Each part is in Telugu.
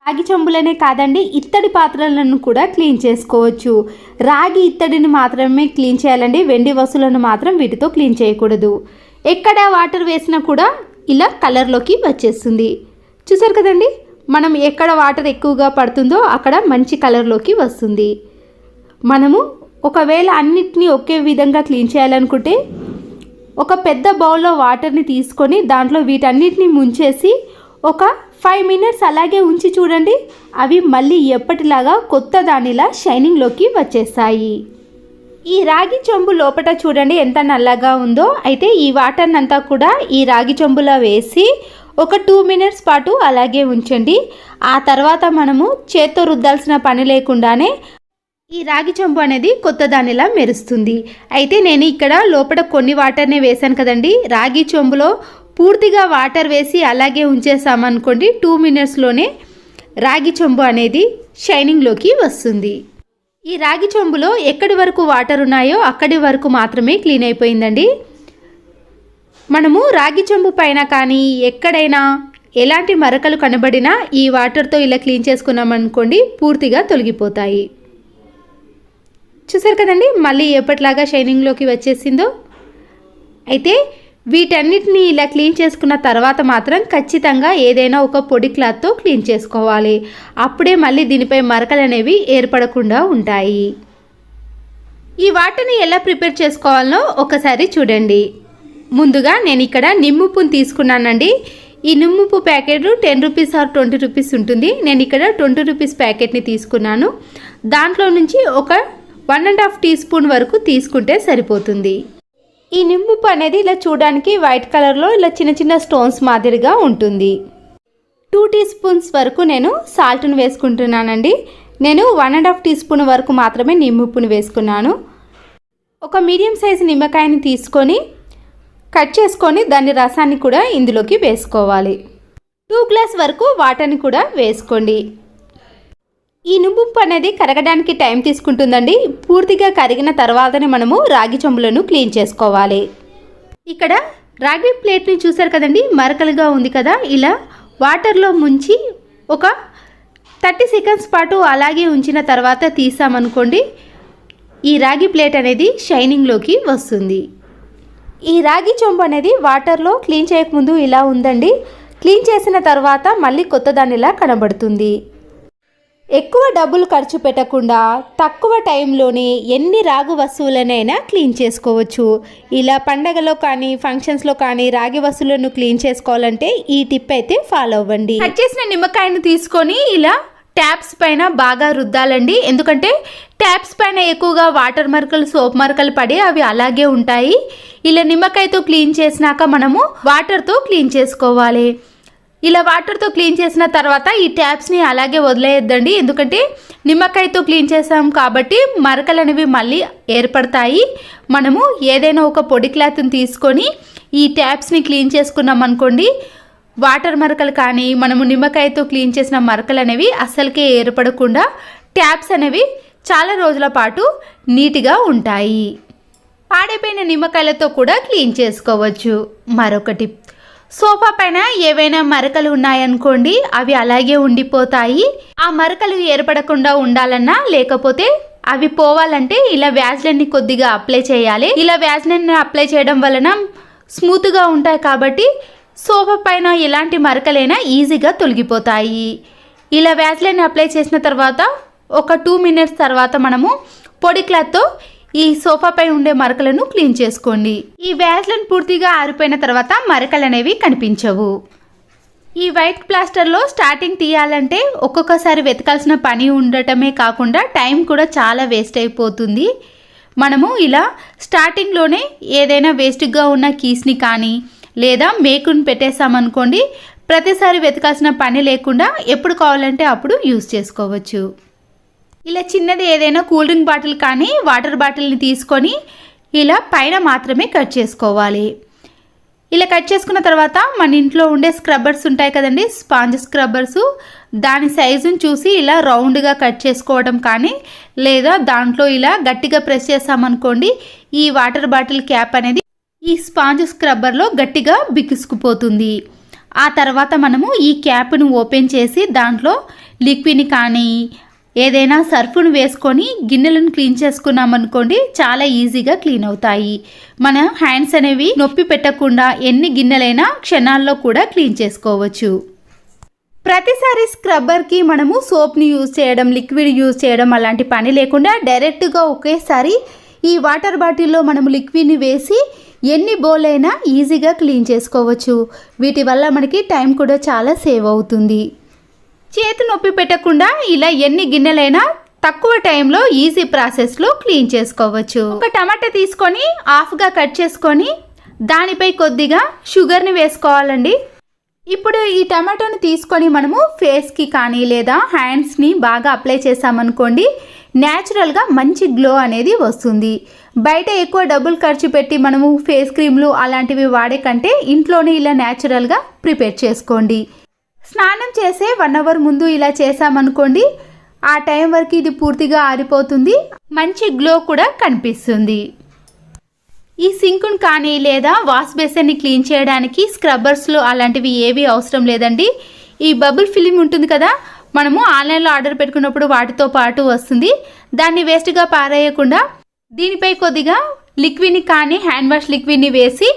రాగి చెంబులనే కాదండి, ఇత్తడి పాత్రలను కూడా క్లీన్ చేసుకోవచ్చు. రాగి ఇత్తడిని మాత్రమే క్లీన్ చేయాలండి, వెండి వస్తువులను మాత్రం వీటితో క్లీన్ చేయకూడదు. ఎక్కడ వాటర్ వేసినా కూడా ఇలా కలర్లోకి వచ్చేస్తుంది. చూసారు కదండి, మనం ఎక్కడ వాటర్ ఎక్కువగా పడుతుందో అక్కడ మంచి కలర్లోకి వస్తుంది. మనము ఒకవేళ అన్నిటినీ ఒకే విధంగా క్లీన్ చేయాలనుకుంటే ఒక పెద్ద బౌల్లో వాటర్ని తీసుకొని దాంట్లో వీటన్నిటిని ముంచేసి ఒక 5 మినిట్స్ అలాగే ఉంచి చూడండి, అవి మళ్ళీ ఎప్పటిలాగా కొత్త దానిలా షైనింగ్లోకి వచ్చేస్తాయి. ఈ రాగి చెంబు లోపల చూడండి ఎంత నల్లగా ఉందో. అయితే ఈ వాటర్ని అంతా కూడా ఈ రాగి చెంబులో వేసి ఒక 2 మినిట్స్ పాటు అలాగే ఉంచండి. ఆ తర్వాత మనము చేత్తో రుద్దాల్సిన పని లేకుండానే ఈ రాగి చెంబు అనేది కొత్త దానిలా మెరుస్తుంది. అయితే నేను ఇక్కడ లోపల కొన్ని వాటర్నే వేసాను కదండి. రాగి చెంబులో పూర్తిగా వాటర్ వేసి అలాగే ఉంచేసామనుకోండి 2 మినిట్స్లోనే రాగి చెంబు అనేది షైనింగ్లోకి వస్తుంది. ఈ రాగి చెంబులో ఎక్కడి వరకు వాటర్ ఉన్నాయో అక్కడి వరకు మాత్రమే క్లీన్ అయిపోయిందండి. మనము రాగి చెంబు పైన కానీ ఎక్కడైనా ఎలాంటి మరకలు కనబడినా ఈ వాటర్తో ఇలా క్లీన్ చేసుకున్నామనుకోండి పూర్తిగా తొలగిపోతాయి. చూసారు కదండి, మళ్ళీ ఎప్పటిలాగా షైనింగ్లోకి వచ్చేసిందో. అయితే వీటన్నిటిని ఇలా క్లీన్ చేసుకున్న తర్వాత మాత్రం ఖచ్చితంగా ఏదైనా ఒక పొడి క్లాత్తో క్లీన్ చేసుకోవాలి. అప్పుడే మళ్ళీ దీనిపై మరకలు అనేవి ఏర్పడకుండా ఉంటాయి. ఈ వాటర్ని ఎలా ప్రిపేర్ చేసుకోవాలో ఒకసారి చూడండి. ముందుగా నేను ఇక్కడ నిమ్ముప్పుని తీసుకున్నానండి. ఈ నిమ్ముప్పు ప్యాకెట్ 10 రూపీస్ ఆర్ 20 రూపీస్ ఉంటుంది. నేను ఇక్కడ 20 రూపీస్ ప్యాకెట్ని తీసుకున్నాను. దాంట్లో నుంచి ఒక 1.5 టీ స్పూన్ వరకు తీసుకుంటే సరిపోతుంది. ఈ నిమ్ముప్పు అనేది ఇలా చూడడానికి వైట్ కలర్లో ఇలా చిన్న చిన్న స్టోన్స్ మాదిరిగా ఉంటుంది. 2 టీ స్పూన్స్ వరకు నేను సాల్ట్ను వేసుకుంటున్నానండి. నేను 1.5 టీ స్పూన్ వరకు మాత్రమే నిమ్ముప్పుని వేసుకున్నాను. ఒక మీడియం సైజు నిమ్మకాయని తీసుకొని కట్ చేసుకొని దాని రసాన్ని కూడా ఇందులోకి వేసుకోవాలి. 2 గ్లాస్ వరకు వాటర్ని కూడా వేసుకోండి. ఈ నిమ్ముప్పు అనేది కరగడానికి టైం తీసుకుంటుందండి. పూర్తిగా కరిగిన తర్వాతనే మనము రాగి చెంబులను క్లీన్ చేసుకోవాలి. ఇక్కడ రాగి ప్లేట్ని చూసారు కదండి, మరకలుగా ఉంది కదా. ఇలా వాటర్లో ముంచి ఒక 30 సెకండ్స్ పాటు అలాగే ఉంచిన తర్వాత తీసామనుకోండి ఈ రాగి ప్లేట్ అనేది షైనింగ్లోకి వస్తుంది. ఈ రాగి చెంబు అనేది వాటర్లో క్లీన్ చేయకముందు ఇలా ఉందండి. క్లీన్ చేసిన తర్వాత మళ్ళీ కొత్త దానిలా కనబడుతుంది. ఎక్కువ డబ్బులు ఖర్చు పెట్టకుండా తక్కువ టైంలోనే ఎన్ని రాగి వస్తువులనైనా క్లీన్ చేసుకోవచ్చు. ఇలా పండగలో కానీ ఫంక్షన్స్లో కానీ రాగి వస్తువులను క్లీన్ చేసుకోవాలంటే ఈ టిప్ అయితే ఫాలో అవ్వండి. కట్ చేసిన నిమ్మకాయను తీసుకొని ఇలా ట్యాప్స్ పైన బాగా రుద్దాలండి. ఎందుకంటే ట్యాప్స్ పైన ఎక్కువగా వాటర్ మరకలు సోప్ మరకలు పడి అవి అలాగే ఉంటాయి. ఇలా నిమ్మకాయతో క్లీన్ చేసినాక మనము వాటర్తో క్లీన్ చేసుకోవాలి. ఇలా వాటర్తో క్లీన్ చేసిన తర్వాత ఈ ట్యాప్స్ని అలాగే వదిలేయద్దండి. ఎందుకంటే నిమ్మకాయతో క్లీన్ చేసాం కాబట్టి మరకలు అనేవి మళ్ళీ ఏర్పడతాయి. మనము ఏదైనా ఒక పొడి క్లాత్ని తీసుకొని ఈ ట్యాప్స్ని క్లీన్ చేసుకున్నాం అనుకోండి వాటర్ మరకలు కానీ మనము నిమ్మకాయతో క్లీన్ చేసిన మరకలు అనేవి అస్సలకే ఏర్పడకుండా ట్యాప్స్ అనేవి చాలా రోజుల పాటు నీట్గా ఉంటాయి. పాడైపోయిన నిమ్మకాయలతో కూడా క్లీన్ చేసుకోవచ్చు. మరొకటి, సోఫా పైన ఏవైనా మరకలు ఉన్నాయనుకోండి అవి అలాగే ఉండిపోతాయి. ఆ మరకలు ఏర్పడకుండా ఉండాలన్నా లేకపోతే అవి పోవాలంటే ఇలా వ్యాజ్లైన్ని కొద్దిగా అప్లై చేయాలి. ఇలా వ్యాజ్లైన్ అప్లై చేయడం వలన స్మూత్గా ఉంటాయి కాబట్టి సోఫా పైన ఎలాంటి మరకలైనా ఈజీగా తొలగిపోతాయి. ఇలా వ్యాజ్లైన్ అప్లై చేసిన తర్వాత ఒక 2 మినిట్స్ తర్వాత మనము పొడి క్లాత్తో ఈ సోఫాపై ఉండే మరకలను క్లీన్ చేసుకోండి. ఈ వ్యాజ్లైన్ పూర్తిగా ఆరిపోయిన తర్వాత మరకలు అనేవి కనిపించవు. ఈ వైట్ ప్లాస్టర్లో స్టార్టింగ్ తీయాలంటే ఒక్కొక్కసారి వెతకాల్సిన పని ఉండటమే కాకుండా టైం కూడా చాలా వేస్ట్ అయిపోతుంది. మనము ఇలా స్టార్టింగ్లోనే ఏదైనా వేస్ట్గా ఉన్న కీస్ని కానీ లేదా మేకుని పెట్టేసామనుకోండి ప్రతిసారి వెతకాల్సిన పని లేకుండా ఎప్పుడు కావాలంటే అప్పుడు యూజ్ చేసుకోవచ్చు. ఇలా చిన్నది ఏదైనా కూల్ డ్రింక్ బాటిల్ కానీ వాటర్ బాటిల్ని తీసుకొని ఇలా పైన మాత్రమే కట్ చేసుకోవాలి. ఇలా కట్ చేసుకున్న తర్వాత మన ఇంట్లో ఉండే స్క్రబ్బర్స్ ఉంటాయి కదండి, స్పాంజ్ స్క్రబ్బర్స్, దాని సైజుని చూసి ఇలా రౌండ్గా కట్ చేసుకోవడం కానీ లేదా దాంట్లో ఇలా గట్టిగా ప్రెస్ చేసామనుకోండి ఈ వాటర్ బాటిల్ క్యాప్ అనేది ఈ స్పాంజ్ స్క్రబ్బర్లో గట్టిగా బిగుసుకుపోతుంది. ఆ తర్వాత మనము ఈ క్యాప్ను ఓపెన్ చేసి దాంట్లో లిక్విడ్ని కానీ ఏదైనా సర్ఫ్ను వేసుకొని గిన్నెలను క్లీన్ చేసుకున్నామనుకోండి, చాలా ఈజీగా క్లీన్ అవుతాయి. మన హ్యాండ్స్ అనేవి నొప్పి పెట్టకుండా ఎన్ని గిన్నెలైనా క్షణాల్లో కూడా క్లీన్ చేసుకోవచ్చు. ప్రతిసారి స్క్రబ్బర్కి మనము సోప్ని యూజ్ చేయడం, లిక్విడ్ యూజ్ చేయడం అలాంటి పని లేకుండా డైరెక్ట్గా ఒకేసారి ఈ వాటర్ బాటిల్లో మనము లిక్విడ్ని వేసి ఎన్ని బౌల్ అయినా ఈజీగా క్లీన్ చేసుకోవచ్చు. వీటి వల్ల మనకి టైం కూడా చాలా సేవ్ అవుతుంది. చేతి నొప్పి పెట్టకుండా ఇలా ఎన్ని గిన్నెలైనా తక్కువ టైంలో ఈజీ ప్రాసెస్లో క్లీన్ చేసుకోవచ్చు. ఒక టమాటా తీసుకొని హాఫ్గా కట్ చేసుకొని దానిపై కొద్దిగా షుగర్ని వేసుకోవాలండి. ఇప్పుడు ఈ టమాటోని తీసుకొని మనము ఫేస్కి కానీ లేదా హ్యాండ్స్ని బాగా అప్లై చేసామనుకోండి, న్యాచురల్గా మంచి గ్లో అనేది వస్తుంది. బయట ఎక్కువ డబ్బులు ఖర్చు పెట్టి మనము ఫేస్ క్రీమ్లు అలాంటివి వాడే కంటే ఇంట్లోనే ఇలా న్యాచురల్గా ప్రిపేర్ చేసుకోండి. స్నానం చేసే 1 అవర్ ముందు ఇలా చేసామనుకోండి, ఆ టైం వరకు ఇది పూర్తిగా ఆరిపోతుంది, మంచి గ్లో కూడా కనిపిస్తుంది. ఈ సింకును కానీ లేదా వాష్ బేసిన్ని క్లీన్ చేయడానికి స్క్రబ్బర్స్లో అలాంటివి ఏవి అవసరం లేదండి. ఈ బబుల్ ఫిలిం ఉంటుంది కదా, మనము ఆన్లైన్లో ఆర్డర్ పెట్టుకున్నప్పుడు వాటితో పాటు వస్తుంది. దాన్ని వేస్ట్గా పారేయకుండా దీనిపై కొద్దిగా లిక్విడ్ని కానీ హ్యాండ్ వాష్ లిక్విడ్ని వేసి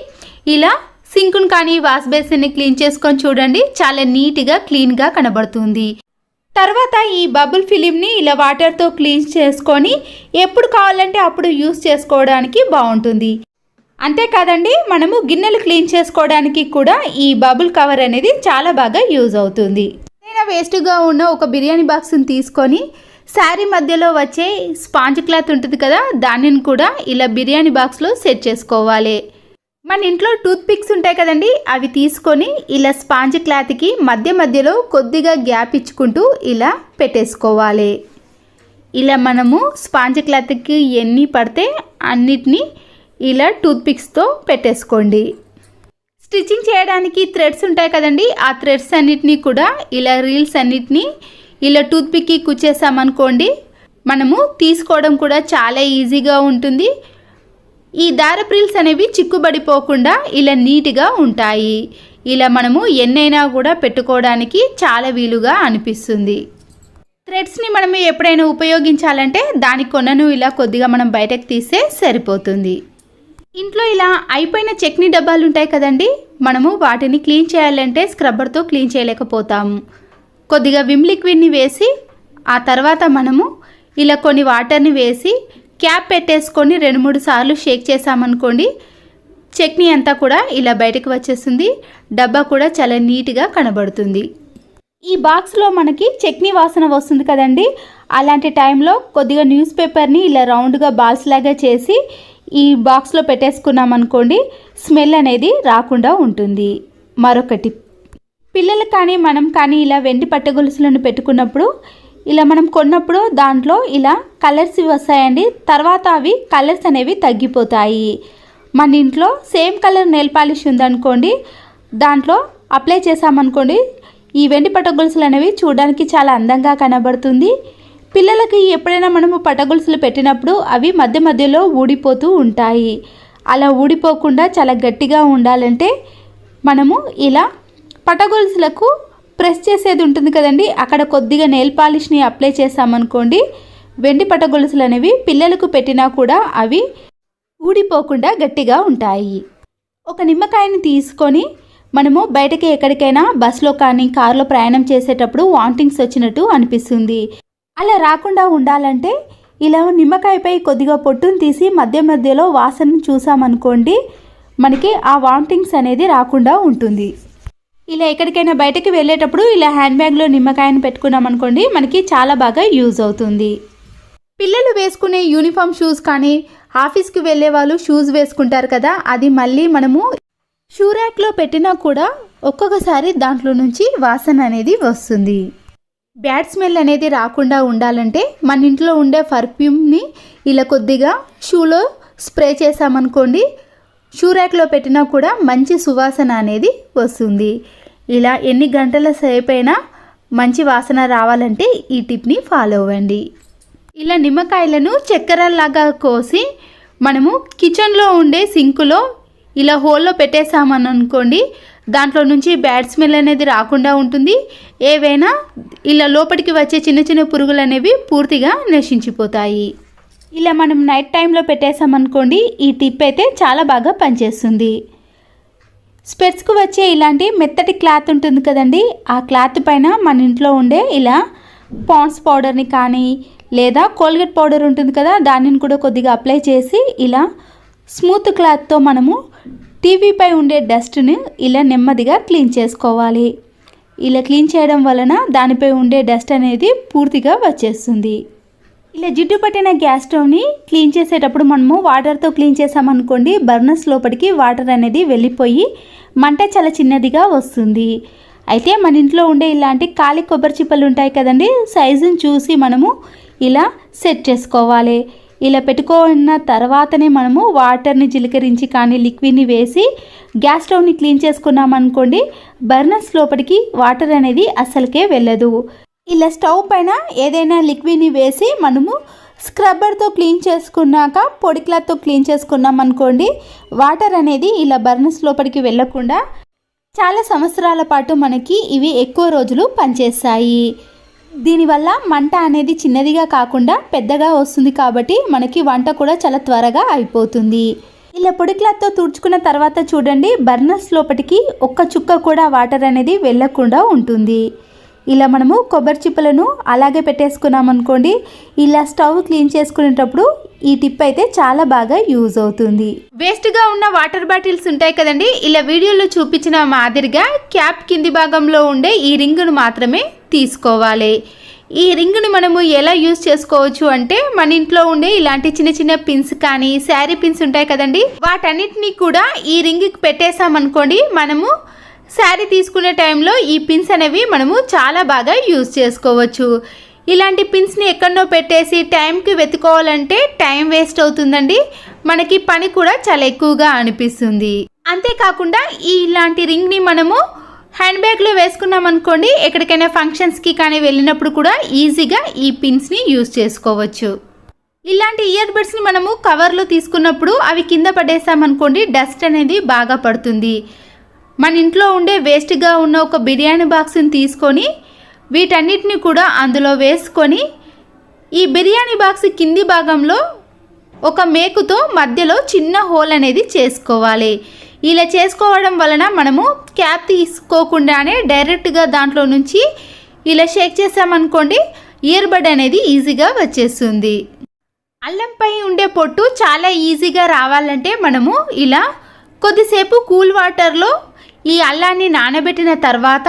ఇలా సింకును కానీ వాష్ బేసిన్ని క్లీన్ చేసుకొని చూడండి, చాలా నీట్గా క్లీన్గా కనబడుతుంది. తర్వాత ఈ బబుల్ ఫిలింని ఇలా వాటర్తో క్లీన్ చేసుకొని ఎప్పుడు కావాలంటే అప్పుడు యూస్ చేసుకోవడానికి బాగుంటుంది. అంతేకాదండి, మనము గిన్నెలు క్లీన్ చేసుకోవడానికి కూడా ఈ బబుల్ కవర్ అనేది చాలా బాగా యూజ్ అవుతుంది. ఏదైనా వేస్ట్గా ఉన్న ఒక బిర్యానీ బాక్స్ని తీసుకొని శారీ మధ్యలో వచ్చే స్పాంజ్ క్లాత్ ఉంటుంది కదా, దానిని కూడా ఇలా బిర్యానీ బాక్స్లో సెట్ చేసుకోవాలి. మన ఇంట్లో టూత్ పిక్స్ ఉంటాయి కదండి, అవి తీసుకొని ఇలా స్పాంజ్ క్లాత్కి మధ్యలో కొద్దిగా గ్యాప్ ఇచ్చుకుంటూ ఇలా పెట్టేసుకోవాలి. ఇలా మనము స్పాంజ్ క్లాత్కి ఎన్ని పడితే అన్నిటినీ ఇలా టూత్ పిక్స్తో పెట్టేసుకోండి. స్టిచ్చింగ్ చేయడానికి థ్రెడ్స్ ఉంటాయి కదండి, ఆ థ్రెడ్స్ అన్నిటినీ కూడా ఇలా రీల్స్ అన్నిటినీ ఇలా టూత్ పిక్కి కుచ్చేసామనుకోండి, మనము తీసుకోవడం కూడా చాలా ఈజీగా ఉంటుంది. ఈ దారపు రీల్స్ అనేవి చిక్కుబడిపోకుండా ఇలా నీట్గా ఉంటాయి. ఇలా మనము ఎన్నైనా కూడా పెట్టుకోవడానికి చాలా వీలుగా అనిపిస్తుంది. థ్రెడ్స్ని మనము ఎప్పుడైనా ఉపయోగించాలంటే దాని కొనను ఇలా కొద్దిగా మనం బయటకు తీస్తే సరిపోతుంది. ఇంట్లో ఇలా అయిపోయిన చట్నీ డబ్బాలు ఉంటాయి కదండి, మనము వాటిని క్లీన్ చేయాలంటే స్క్రబ్బర్తో క్లీన్ చేయలేకపోతాము. కొద్దిగా విమ్ లిక్విడ్ని వేసి ఆ తర్వాత మనము ఇలా కొన్ని వాటర్ని వేసి క్యాప్ పెట్టేసుకొని 2-3 సార్లు షేక్ చేసామనుకోండి, చట్నీ అంతా కూడా ఇలా బయటకు వచ్చేస్తుంది. డబ్బా కూడా చాలా నీట్గా కనబడుతుంది. ఈ బాక్స్లో మనకి చట్నీ వాసన వస్తుంది కదండి, అలాంటి టైంలో కొద్దిగా న్యూస్ పేపర్ని ఇలా రౌండ్గా బాల్స్ లాగా చేసి ఈ బాక్స్లో పెట్టేసుకున్నామనుకోండి, స్మెల్ అనేది రాకుండా ఉంటుంది. మరొక టిప్, పిల్లలు కానీ మనం కానీ ఇలా వెండి పట్టగొలుసులను పెట్టుకున్నప్పుడు ఇలా మనం కొన్నప్పుడు దాంట్లో ఇలా కలర్స్ వస్తాయండి. తర్వాత అవి కలర్స్ అనేవి తగ్గిపోతాయి. మన ఇంట్లో సేమ్ కలర్ నెయిల్ పాలిష్ ఉందనుకోండి, దాంట్లో అప్లై చేసామనుకోండి, ఈ వెండి పట్టగొలుసులు అనేవి చూడడానికి చాలా అందంగా కనబడుతుంది. పిల్లలకి ఎప్పుడైనా మనము పట్టగొలుసులు పెట్టినప్పుడు అవి మధ్యలో ఊడిపోతూ ఉంటాయి. అలా ఊడిపోకుండా చాలా గట్టిగా ఉండాలంటే మనము ఇలా పట్టగొలుసులకు ప్రెస్ చేసేది ఉంటుంది కదండి, అక్కడ కొద్దిగా నెయిల్ పాలిష్ని అప్లై చేసామనుకోండి, వెండి పట్టగొలుసులు అనేవి పిల్లలకు పెట్టినా కూడా అవి ఊడిపోకుండా గట్టిగా ఉంటాయి. ఒక నిమ్మకాయని తీసుకొని మనము బయటకి ఎక్కడికైనా బస్సులో కానీ కారులో ప్రయాణం చేసేటప్పుడు వామిటింగ్స్ వచ్చినట్టు అనిపిస్తుంది. అలా రాకుండా ఉండాలంటే ఇలా నిమ్మకాయపై కొద్దిగా పొట్టును తీసి మధ్యలో వాసనను చూసామనుకోండి, మనకి ఆ వామిటింగ్స్ అనేది రాకుండా ఉంటుంది. ఇలా ఎక్కడికైనా బయటకు వెళ్ళేటప్పుడు ఇలా హ్యాండ్ బ్యాగ్లో నిమ్మకాయను పెట్టుకున్నాం అనుకోండి, మనకి చాలా బాగా యూజ్ అవుతుంది. పిల్లలు వేసుకునే యూనిఫామ్ షూస్ కానీ ఆఫీస్కి వెళ్ళే వాళ్ళు షూస్ వేసుకుంటారు కదా, అది మళ్ళీ మనము షూ ర్యాక్లో పెట్టినా కూడా ఒక్కొక్కసారి దాంట్లో నుంచి వాసన అనేది వస్తుంది. బ్యాడ్ స్మెల్ అనేది రాకుండా ఉండాలంటే మన ఇంట్లో ఉండే పర్ఫ్యూమ్ని ఇలా కొద్దిగా షూలో స్ప్రే చేసామనుకోండి, షూ ర్యాక్లో పెట్టినా కూడా మంచి సువాసన అనేది వస్తుంది. ఇలా ఎన్ని గంటల సేపైనా మంచి వాసన రావాలంటే ఈ టిప్ని ఫాలో అవ్వండి. ఇలా నిమ్మకాయలను చక్కెరలాగా కోసి మనము కిచెన్లో ఉండే సింకులో ఇలా హోల్లో పెట్టేసామని అనుకోండి, దాంట్లో నుంచి బ్యాడ్ స్మెల్ అనేది రాకుండా ఉంటుంది. ఏవైనా ఇలా లోపలికి వచ్చే చిన్న చిన్న పురుగులు అనేవి పూర్తిగా నశించిపోతాయి. ఇలా మనం నైట్ టైంలో పెట్టేసామనుకోండి, ఈ టిప్ అయితే చాలా బాగా పనిచేస్తుంది. స్పెట్స్కు వచ్చే ఇలాంటి మెత్తటి క్లాత్ ఉంటుంది కదండి, ఆ క్లాత్ పైన మన ఇంట్లో ఉండే ఇలా పాండ్స్ పౌడర్ని కానీ లేదా కోల్గేట్ పౌడర్ ఉంటుంది కదా, దానిని కూడా కొద్దిగా అప్లై చేసి ఇలా స్మూత్ క్లాత్తో మనము టీవీపై ఉండే డస్ట్ని ఇలా నెమ్మదిగా క్లీన్ చేసుకోవాలి. ఇలా క్లీన్ చేయడం వలన దానిపై ఉండే డస్ట్ అనేది పూర్తిగా వచ్చేస్తుంది. ఇలా జిడ్డు పట్టిన గ్యాస్ స్టవ్ని క్లీన్ చేసేటప్పుడు మనము వాటర్తో క్లీన్ చేసామనుకోండి, బర్నర్స్ లోపలికి వాటర్ అనేది వెళ్ళిపోయి మంట చాలా చిన్నదిగా వస్తుంది. అయితే మన ఇంట్లో ఉండే ఇలాంటి ఖాళీ కొబ్బరి చిప్పలు ఉంటాయి కదండి, సైజుని చూసి మనము ఇలా సెట్ చేసుకోవాలి. ఇలా పెట్టుకున్న తర్వాతనే మనము వాటర్ని చిలకరించి కానీ లిక్విడ్ని వేసి గ్యాస్ స్టవ్ని క్లీన్ చేసుకున్నామనుకోండి, బర్నర్స్ లోపలికి వాటర్ అనేది అస్సలకే వెళ్ళదు. ఇలా స్టవ్ పైన ఏదైనా లిక్విడ్ని వేసి మనము స్క్రబ్బర్తో క్లీన్ చేసుకున్నాక పొడి క్లాత్తో క్లీన్ చేసుకున్నాం అనుకోండి, వాటర్ అనేది ఇలా బర్నర్స్ లోపలికి వెళ్ళకుండా చాలా సంవత్సరాల పాటు మనకి ఇవి ఎక్కువ రోజులు పనిచేస్తాయి. దీనివల్ల మంట అనేది చిన్నదిగా కాకుండా పెద్దగా వస్తుంది కాబట్టి మనకి వంట కూడా చాలా త్వరగా అయిపోతుంది. ఇలా పొడి క్లాత్తో తుడుచుకున్న తర్వాత చూడండి, బర్నర్స్ లోపలికి ఒక్క చుక్క కూడా వాటర్ అనేది వెళ్ళకుండా ఉంటుంది. ఇలా మనము కొబ్బరి చిప్పలను అలాగే పెట్టేసుకున్నాం అనుకోండి, ఇలా స్టవ్ క్లీన్ చేసుకునేటప్పుడు ఈ టిప్ అయితే చాలా బాగా యూజ్ అవుతుంది. వేస్ట్గా ఉన్న వాటర్ బాటిల్స్ ఉంటాయి కదండి, ఇలా వీడియోలో చూపించిన మాదిరిగా క్యాప్ కింది భాగంలో ఉండే ఈ రింగును మాత్రమే తీసుకోవాలి. ఈ రింగుని మనము ఎలా యూజ్ చేసుకోవచ్చు అంటే, మన ఇంట్లో ఉండే ఇలాంటి చిన్న చిన్న పిన్స్ కానీ శారీ పిన్స్ ఉంటాయి కదండి, వాటన్నిటినీ కూడా ఈ రింగ్కి పెట్టేసామనుకోండి, మనము శారీ తీసుకునే టైంలో ఈ పిన్స్ అనేవి మనము చాలా బాగా యూజ్ చేసుకోవచ్చు. ఇలాంటి పిన్స్ని ఎక్కడో పెట్టేసి టైంకి వెతుకోవాలంటే టైం వేస్ట్ అవుతుందండి, మనకి పని కూడా చాలా ఎక్కువగా అనిపిస్తుంది. అంతేకాకుండా ఇలాంటి రింగ్ని మనము హ్యాండ్ బ్యాగ్లో వేసుకున్నాం అనుకోండి, ఎక్కడికైనా ఫంక్షన్స్కి కానీ వెళ్ళినప్పుడు కూడా ఈజీగా ఈ పిన్స్ని యూజ్ చేసుకోవచ్చు. ఇలాంటి ఇయర్ బడ్స్ని మనము కవర్లో తీసుకున్నప్పుడు అవి కింద పడేసామనుకోండి, డస్ట్ అనేది బాగా పడుతుంది. మన ఇంట్లో ఉండే వేస్ట్గా ఉన్న ఒక బిర్యానీ బాక్స్ని తీసుకొని వీటన్నిటిని కూడా అందులో వేసుకొని ఈ బిర్యానీ బాక్స్ కింది భాగంలో ఒక మేకుతో మధ్యలో చిన్న హోల్ అనేది చేసుకోవాలి. ఇలా చేసుకోవడం వలన మనము క్యాప్ తీసుకోకుండానే డైరెక్ట్గా దాంట్లో నుంచి ఇలా షేక్ చేసామనుకోండి, ఇయర్ బడ్ అనేది ఈజీగా వచ్చేస్తుంది. అల్లంపై ఉండే పొట్టు చాలా ఈజీగా రావాలంటే మనము ఇలా కొద్దిసేపు కూల్ వాటర్లో ఈ అల్లాన్ని నానబెట్టిన తర్వాత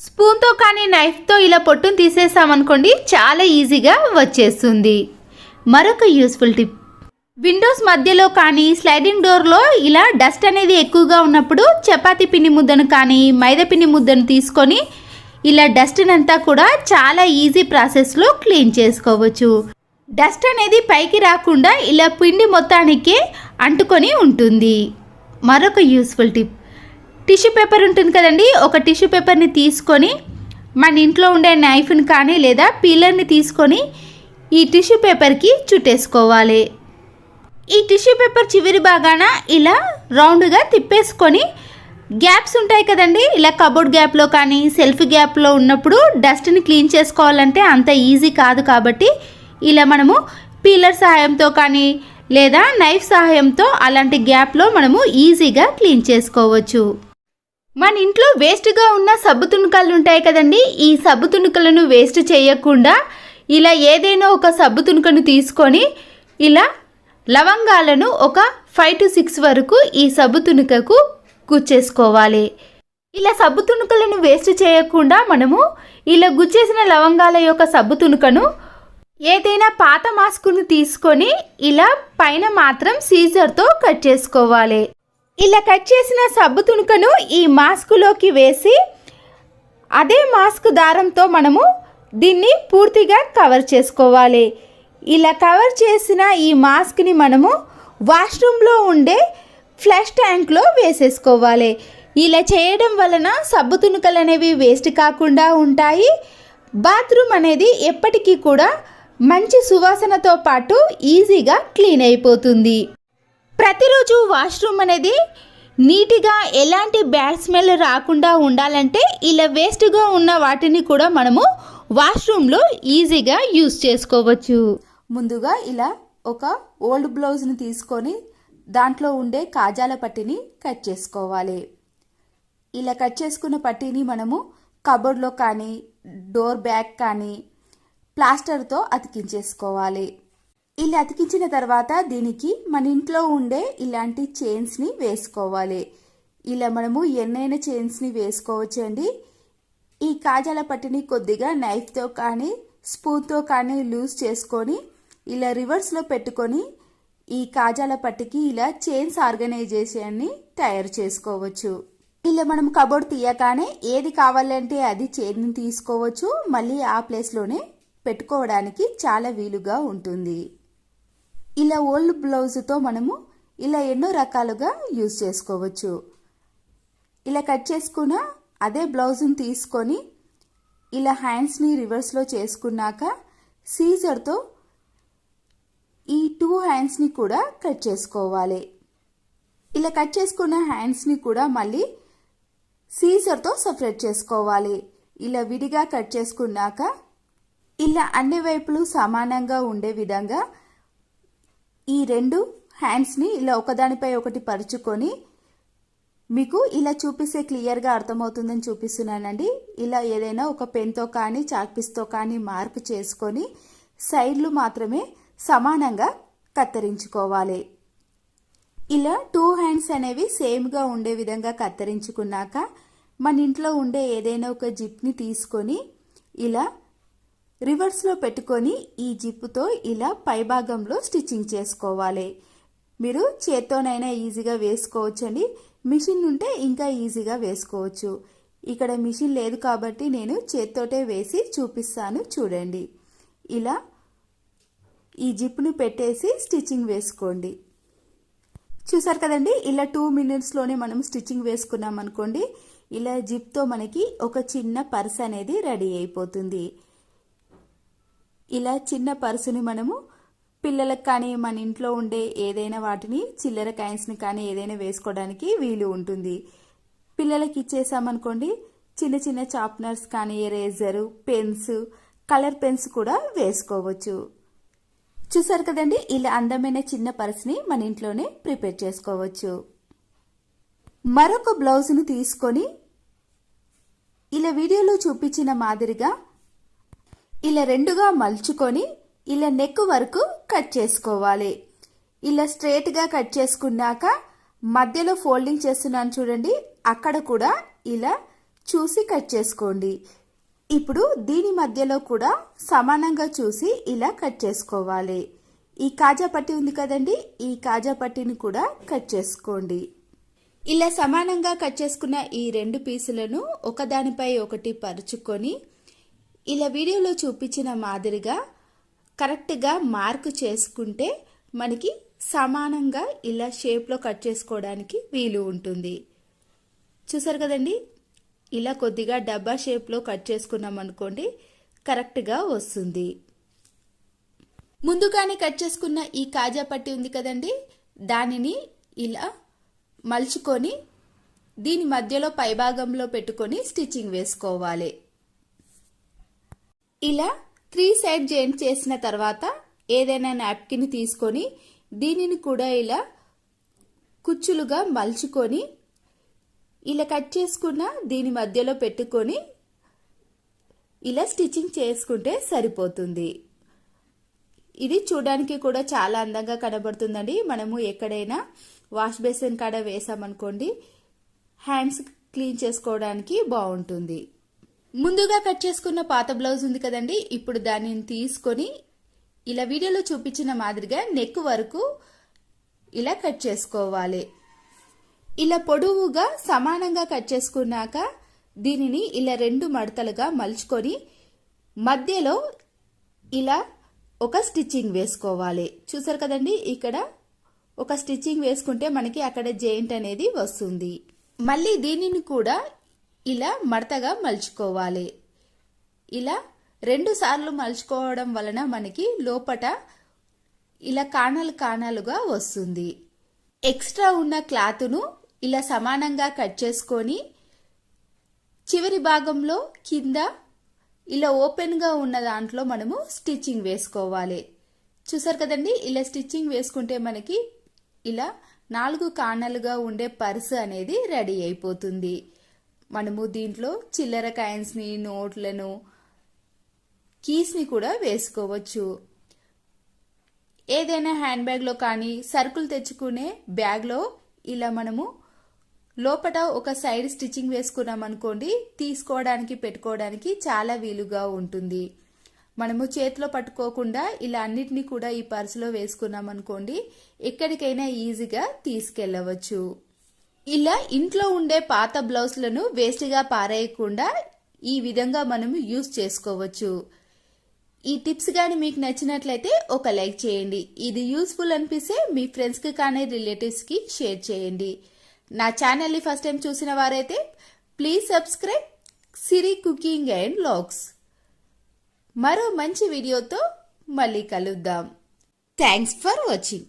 స్పూన్తో కానీ నైఫ్తో ఇలా పొట్టును తీసేసామనుకోండి, చాలా ఈజీగా వచ్చేస్తుంది. మరొక యూస్ఫుల్ టిప్, విండోస్ మధ్యలో కానీ స్లైడింగ్ డోర్లో ఇలా డస్ట్ అనేది ఎక్కువగా ఉన్నప్పుడు చపాతీ పిండి ముద్దను కానీ మైదా పిండి ముద్దను తీసుకొని ఇలా డస్ట్ని అంతా కూడా చాలా ఈజీ ప్రాసెస్లో క్లీన్ చేసుకోవచ్చు. డస్ట్ అనేది పైకి రాకుండా ఇలా పిండి మొత్తానికే అంటుకొని ఉంటుంది. మరొక యూస్ఫుల్ టిప్, టిష్యూ పేపర్ ఉంటుంది కదండి, ఒక టిష్యూ పేపర్ని తీసుకొని మన ఇంట్లో ఉండే నైఫ్ని కానీ లేదా పీలర్ని తీసుకొని ఈ టిష్యూ పేపర్కి చుట్టేసుకోవాలి. ఈ టిష్యూ పేపర్ చివరి భాగాన ఇలా రౌండ్గా తిప్పేసుకొని గ్యాప్స్ ఉంటాయి కదండి, ఇలా కబోర్డ్ గ్యాప్లో కానీ సెల్ఫ్ గ్యాప్లో ఉన్నప్పుడు డస్ట్ని క్లీన్ చేసుకోవాలంటే అంత ఈజీ కాదు కాబట్టి ఇలా మనము పీలర్ సహాయంతో కానీ లేదా నైఫ్ సహాయంతో అలాంటి గ్యాప్లో మనము ఈజీగా క్లీన్ చేసుకోవచ్చు. మన ఇంట్లో వేస్ట్గా ఉన్న సబ్బు తుణుకలు ఉంటాయి కదండి, ఈ సబ్బు తుణుకలను వేస్ట్ చేయకుండా ఇలా ఏదైనా ఒక సబ్బు తుణుకను తీసుకొని ఇలా లవంగాలను ఒక 5 to 6 వరకు ఈ సబ్బు తుణుకకు గుచ్చేసుకోవాలి. ఇలా సబ్బు తుణుకలను వేస్ట్ చేయకుండా మనము ఇలా గుచ్చేసిన లవంగాల యొక్క సబ్బు తుణుకను ఏదైనా పాత మాస్కును తీసుకొని ఇలా పైన మాత్రం సీజర్తో కట్ చేసుకోవాలి. ఇలా కట్ చేసిన సబ్బు తుణుకను ఈ మాస్కులోకి వేసి అదే మాస్క్ దారంతో మనము దీన్ని పూర్తిగా కవర్ చేసుకోవాలి. ఇలా కవర్ చేసిన ఈ మాస్క్ని మనము వాష్రూమ్లో ఉండే ఫ్లష్ ట్యాంక్లో వేసేసుకోవాలి. ఇలా చేయడం వలన సబ్బు తుణుకలు అనేవి వేస్ట్ కాకుండా ఉంటాయి. బాత్రూమ్ అనేది ఎప్పటికీ కూడా మంచి సువాసనతో పాటు ఈజీగా క్లీన్ అయిపోతుంది. ప్రతిరోజు వాష్రూమ్ అనేది నీట్గా ఎలాంటి బ్యాడ్ స్మెల్ రాకుండా ఉండాలంటే ఇలా వేస్ట్గా ఉన్న వాటిని కూడా మనము వాష్రూమ్లో ఈజీగా యూస్ చేసుకోవచ్చు. ముందుగా ఇలా ఒక ఓల్డ్ బ్లౌజ్ని తీసుకొని దాంట్లో ఉండే కాజాల పట్టీని కట్ చేసుకోవాలి. ఇలా కట్ చేసుకున్న పట్టీని మనము కబోర్డ్లో కానీ డోర్ బ్యాగ్ కానీ ప్లాస్టర్తో అతికించేసుకోవాలి. ఇలా అతికించిన తర్వాత దీనికి మన ఇంట్లో ఉండే ఇలాంటి చైన్స్ని వేసుకోవాలి. ఇలా మనము ఎన్నైనా చైన్స్ని వేసుకోవచ్చు అండి. ఈ కాజాల పట్టిని కొద్దిగా నైఫ్తో కానీ స్పూన్తో కానీ లూజ్ చేసుకొని ఇలా రివర్స్లో పెట్టుకొని ఈ కాజాల పట్టికి ఇలా చైన్స్ ఆర్గనైజేషన్ని తయారు చేసుకోవచ్చు. ఇలా మనం కబోర్డ్ తీయగానే ఏది కావాలంటే అది చైన్ని తీసుకోవచ్చు. మళ్ళీ ఆ ప్లేస్లోనే పెట్టుకోవడానికి చాలా వీలుగా ఉంటుంది. ఇలా ఓల్డ్ బ్లౌజ్తో మనము ఇలా ఎన్నో రకాలుగా యూజ్ చేసుకోవచ్చు. ఇలా కట్ చేసుకున్న అదే బ్లౌజ్ని తీసుకొని ఇలా హ్యాండ్స్ని రివర్స్లో చేసుకున్నాక సీజర్తో ఈ 2 హ్యాండ్స్ని కూడా కట్ చేసుకోవాలి. ఇలా కట్ చేసుకున్న హ్యాండ్స్ని కూడా మళ్ళీ సీజర్తో సపరేట్ చేసుకోవాలి. ఇలా విడిగా కట్ చేసుకున్నాక ఇలా అన్ని వైపులు సమానంగా ఉండే విధంగా ఈ 2 హ్యాండ్స్ని ఇలా ఒకదానిపై ఒకటి పరుచుకొని మీకు ఇలా చూపిస్తే క్లియర్గా అర్థమవుతుందని చూపిస్తున్నానండి. ఇలా ఏదైనా ఒక పెన్తో కానీ చాక్పీస్తో కానీ మార్క్ చేసుకొని సైడ్లు మాత్రమే సమానంగా కత్తిరించుకోవాలి. ఇలా 2 హ్యాండ్స్ అనేవి సేమ్గా ఉండే విధంగా కత్తిరించుకున్నాక మన ఇంట్లో ఉండే ఏదైనా ఒక జిప్ని తీసుకొని ఇలా రివర్స్లో పెట్టుకొని ఈ జిప్పుతో ఇలా పైభాగంలో స్టిచ్చింగ్ చేసుకోవాలి. మీరు చేత్తోనైనా ఈజీగా వేసుకోవచ్చండి. మిషన్ ఉంటే ఇంకా ఈజీగా వేసుకోవచ్చు. ఇక్కడ మిషన్ లేదు కాబట్టి నేను చేత్తోటే వేసి చూపిస్తాను చూడండి. ఇలా ఈ జిప్ను పెట్టేసి స్టిచ్చింగ్ వేసుకోండి. చూసారు కదండి, ఇలా 2 మినిట్స్లోనే మనం స్టిచ్చింగ్ వేసుకున్నాం అనుకోండి, ఇలా జిప్తో మనకి ఒక చిన్న పర్స్ అనేది రెడీ అయిపోతుంది. ఇలా చిన్న పర్సుని మనము పిల్లలకు కానీ మన ఇంట్లో ఉండే ఏదైనా వాటిని చిల్లర కాయిన్స్ని కానీ ఏదైనా వేసుకోవడానికి వీలు ఉంటుంది. పిల్లలకి ఇచ్చేసామనుకోండి, చిన్న చిన్న షార్ప్నర్స్ కానీ ఎరేజరు, పెన్స్, కలర్ పెన్స్ కూడా వేసుకోవచ్చు. చూసారు కదండి, ఇలా అందమైన చిన్న పర్స్ని మన ఇంట్లోనే ప్రిపేర్ చేసుకోవచ్చు. మరొక బ్లౌజ్ను తీసుకొని ఇలా వీడియోలో చూపించిన మాదిరిగా ఇలా 2గా మలుచుకొని ఇలా నెక్ వరకు కట్ చేసుకోవాలి. ఇలా స్ట్రైట్గా కట్ చేసుకున్నాక మధ్యలో ఫోల్డింగ్ చేస్తున్నాను చూడండి, అక్కడ కూడా ఇలా చూసి కట్ చేసుకోండి. ఇప్పుడు దీని మధ్యలో కూడా సమానంగా చూసి ఇలా కట్ చేసుకోవాలి. ఈ కాజా పట్టి ఉంది కదండి, ఈ కాజా పట్టిని కూడా కట్ చేసుకోండి. ఇలా సమానంగా కట్ చేసుకున్న ఈ 2 పీసులను ఒకదానిపై ఒకటి పరుచుకొని ఇలా వీడియోలో చూపించిన మాదిరిగా కరెక్ట్గా మార్క్ చేసుకుంటే మనకి సమానంగా ఇలా షేప్లో కట్ చేసుకోవడానికి వీలు ఉంటుంది. చూసారు కదండి, ఇలా కొద్దిగా డబ్బా షేప్లో కట్ చేసుకున్నాం అనుకోండి, కరెక్ట్గా వస్తుంది. ముందుగానే కట్ చేసుకున్న ఈ కాజా పట్టి ఉంది కదండి, దానిని ఇలా మలుచుకొని దీని మధ్యలో పైభాగంలో పెట్టుకొని స్టిచ్చింగ్ వేసుకోవాలి. ఇలా 3 సైడ్ జాయింట్ చేసిన తర్వాత ఏదైనా నాప్కిన్ తీసుకొని దీనిని కూడా ఇలా కుచ్చులుగా మలుచుకొని ఇలా కట్ చేసుకున్న దీని మధ్యలో పెట్టుకొని ఇలా స్టిచ్చింగ్ చేసుకుంటే సరిపోతుంది. ఇది చూడడానికి కూడా చాలా అందంగా కనబడుతుందండి. మనము ఎక్కడైనా వాష్ బేసిన్ కాడ వేసామనుకోండి, హ్యాండ్స్ క్లీన్ చేసుకోవడానికి బాగుంటుంది. ముందుగా కట్ చేసుకున్న పాత బ్లౌజ్ ఉంది కదండి, ఇప్పుడు దానిని తీసుకొని ఇలా వీడియోలో చూపించిన మాదిరిగా నెక్ వరకు ఇలా కట్ చేసుకోవాలి. ఇలా పొడవుగా సమానంగా కట్ చేసుకున్నాక దీనిని ఇలా 2 మడతలుగా మలుచుకొని మధ్యలో ఇలా ఒక స్టిచ్చింగ్ వేసుకోవాలి. చూసారు కదండి, ఇక్కడ ఒక స్టిచ్చింగ్ వేసుకుంటే మనకి అక్కడ జాయింట్ అనేది వస్తుంది. మళ్ళీ దీనిని కూడా ఇలా మడతగా మలుచుకోవాలి. ఇలా 2 సార్లు మలుచుకోవడం వలన మనకి లోపట ఇలా కాణాలుగా వస్తుంది. ఎక్స్ట్రా ఉన్న క్లాత్ను ఇలా సమానంగా కట్ చేసుకొని చివరి భాగంలో కింద ఇలా ఓపెన్గా ఉన్న దాంట్లో మనము స్టిచ్చింగ్ వేసుకోవాలి. చూసారు కదండి, ఇలా స్టిచ్చింగ్ వేసుకుంటే మనకి ఇలా 4 కాణాలుగా ఉండే పర్సు అనేది రెడీ అయిపోతుంది. మనము దీంట్లో చిల్లర కాయిన్స్ని, నోట్లను, కీస్ని కూడా వేసుకోవచ్చు. ఏదైనా హ్యాండ్ బ్యాగ్లో కానీ సరుకులు తెచ్చుకునే బ్యాగ్లో ఇలా మనము లోపల ఒక సైడ్ స్టిచ్చింగ్ వేసుకున్నాం అనుకోండి, తీసుకోవడానికి పెట్టుకోవడానికి చాలా వీలుగా ఉంటుంది. మనము చేతిలో పట్టుకోకుండా ఇలా అన్నిటినీ కూడా ఈ పర్సులో వేసుకున్నాం అనుకోండి, ఎక్కడికైనా ఈజీగా తీసుకెళ్లవచ్చు. ఇలా ఇంట్లో ఉండే పాత బ్లౌజ్లను వేస్ట్గా పారేయకుండా ఈ విధంగా మనము యూజ్ చేసుకోవచ్చు. ఈ టిప్స్ కానీ మీకు నచ్చినట్లయితే ఒక లైక్ చేయండి. ఇది యూస్ఫుల్ అనిపిస్తే మీ ఫ్రెండ్స్కి కానీ రిలేటివ్స్కి షేర్ చేయండి. నా ఛానల్ని ఫస్ట్ టైం చూసిన వారైతే please subscribe Siri cooking and vlogs. మరో మంచి వీడియోతో మళ్ళీ కలుద్దాం. Thanks for watching.